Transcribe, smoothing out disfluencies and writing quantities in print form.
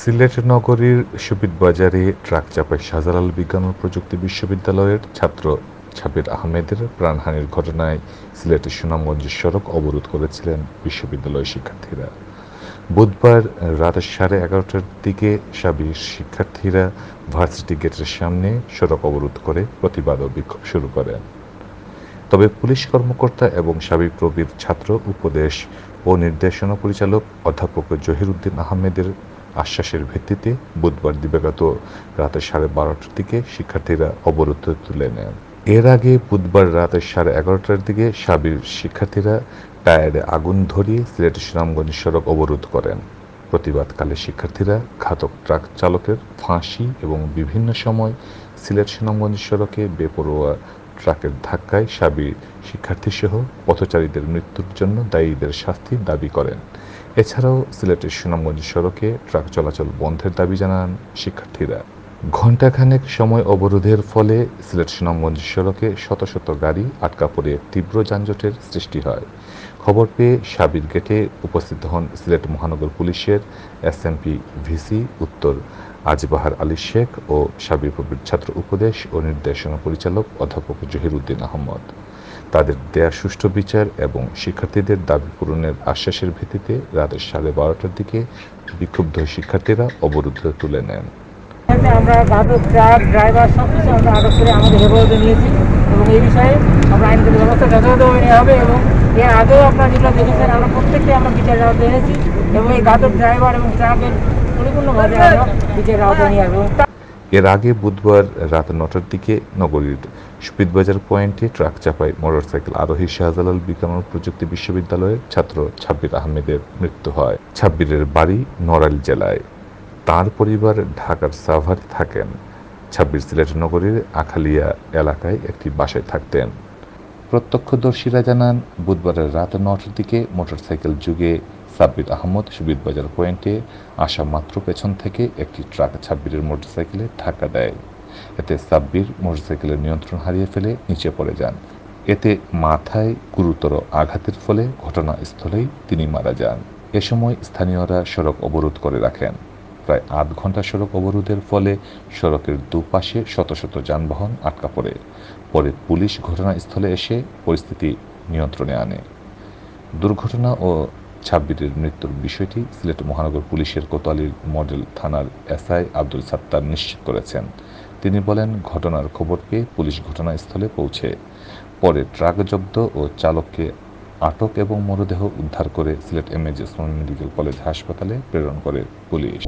সিলেট নগরীর সুবিদ বাজারে ট্রাক চাপায় শাহজালাল বিজ্ঞান ও প্রযুক্তি বিশ্ববিদ্যালয়ের ছাত্র ছাবির আহমেদের প্রাণহানির ঘটনায় সিলেটের সুনামগঞ্জ সড়ক অবরোধ করেছিলেন বিশ্ববিদ্যালয়ের শিক্ষার্থীরা। বুধবার রাত 11:30টার দিকে শাবির শিক্ষার্থীরা ভার্সিটি গেটের সামনে সড়ক অবরোধ করে প্রতিবাদ ও বিক্ষোভ শুরু করেন। তবে পুলিশ কর্মকর্তা এবং শাবিপ্রবির ছাত্র উপদেশ ও নির্দেশনা পরিচালক অধ্যাপক জহির উদ্দিন আহমেদের আশ্বাসের ভিত্তিতে বুধবার দিবাগত রাত 12:30টার দিকে শিক্ষার্থীরা অবরোধ তুলে নেন। এর আগে বুধবার রাত 11:30টার দিকে শাবির শিক্ষার্থীরা টায়ারে আগুন ধরিয়ে সিলেট সুনামগঞ্জ সড়ক অবরোধ করেন। প্রতিবাদকালে শিক্ষার্থীরা ঘাতক ট্রাক চালকের ফাঁসি এবং বিভিন্ন সময় সিলেট সুনামগঞ্জ সড়কে বেপরোয়া ট্রাকের ধাক্কায় শাবির শিক্ষার্থীসহ পথচারীদের মৃত্যুর জন্য দায়ীদের শাস্তির দাবি করেন। এছাড়াও সিলেটের সুনামগঞ্জ সড়কে ট্রাক চলাচল বন্ধের দাবি জানান শিক্ষার্থীরা। ঘণ্টাখানেক সময় অবরোধের ফলে সিলেট সুনামগঞ্জ সড়কে শত শত গাড়ি আটকা পড়ে তীব্র যানজটের সৃষ্টি হয়। খবর পেয়ে শাবির গেটে উপস্থিত হন সিলেট মহানগর পুলিশের এসএমপি ভিসি উত্তর আজবাহার আলী শেখ ও শাবিপ্রবির ছাত্র উপদেশ ও নির্দেশনা পরিচালক অধ্যাপক জহির উদ্দিন আহমদ। তাদের দেয়া সুষ্ঠু বিচার এবং শিক্ষার্থীদের দাবি পূরণের আশ্বাসের ভিত্তিতে রাত 12:30টার দিকে বিক্ষুব্ধ শিক্ষার্থীরা অবরোধ তুলে নেন। আমরা ঘাতক ট্রাক ড্রাইভার সবকিছু আমরা আটক করে আমাদের হেফাজতে নিয়েছি এবং এই বিষয়ে আমরা আইনগত ব্যবস্থা যথাযথভাবে নেওয়া হবে এবং এর আগেও আপনারা যেগুলো দেখেছেন আমরা প্রত্যেককে আমরা বিচারের আওতায় এনেছি এবং এই ঘাতক ড্রাইভার এবং ট্রাকের পরিপূর্ণভাবে আমরা বিচারের আওতায় নিয়ে আসবো। এর আগে বুধবার রাত 9টার দিকে নগরীর সুবিদবাজার পয়েন্টে ট্রাক চাপায় মোটরসাইকেল আরোহী শাহজালাল বিজ্ঞান ও প্রযুক্তি বিশ্ববিদ্যালয়ের ছাত্র ছাব্বির আহমেদের মৃত্যু হয়। ছাব্বিরের বাড়ি নড়াইল জেলায়। তার পরিবার ঢাকার সাভারে থাকেন। ছাব্বির সিলেট নগরীর আখালিয়া এলাকায় একটি বাসায় থাকতেন। প্রত্যক্ষদর্শীরা জানান বুধবারের রাত 9টার দিকে মোটরসাইকেল যুগে সাব্বির আহমদ সুবিদবাজার পয়েন্টে আসা মাত্র পেছন থেকে একটি ট্রাক ছাব্বিরের মোটরসাইকেলে ধাক্কা দেয়। এতে সাব্বির মোটরসাইকেলের নিয়ন্ত্রণ হারিয়ে ফেলে নিচে পড়ে যান। এতে মাথায় গুরুতর আঘাতের ফলে ঘটনাস্থলেই তিনি মারা যান। এ সময় স্থানীয়রা সড়ক অবরোধ করে রাখেন। প্রায় আধ ঘন্টা সড়ক অবরোধের ফলে সড়কের দুপাশে শত শত যানবাহন আটকা পড়ে। পরে পুলিশ ঘটনাস্থলে এসে পরিস্থিতি নিয়ন্ত্রণে আনে। দুর্ঘটনা ও ছাব্বিরের মৃত্যুর বিষয়টি সিলেট মহানগর পুলিশের কোতোয়ালী মডেল থানার এসআই আব্দুল সাত্তার নিশ্চিত করেছেন। তিনি বলেন, ঘটনার খবর পেয়ে পুলিশ ঘটনাস্থলে পৌঁছে পরে ট্রাক জব্দ ও চালককে আটক এবং মরদেহ উদ্ধার করে Sylhet MAG Osmani medical college হাসপাতালে প্রেরণ করে পুলিশ।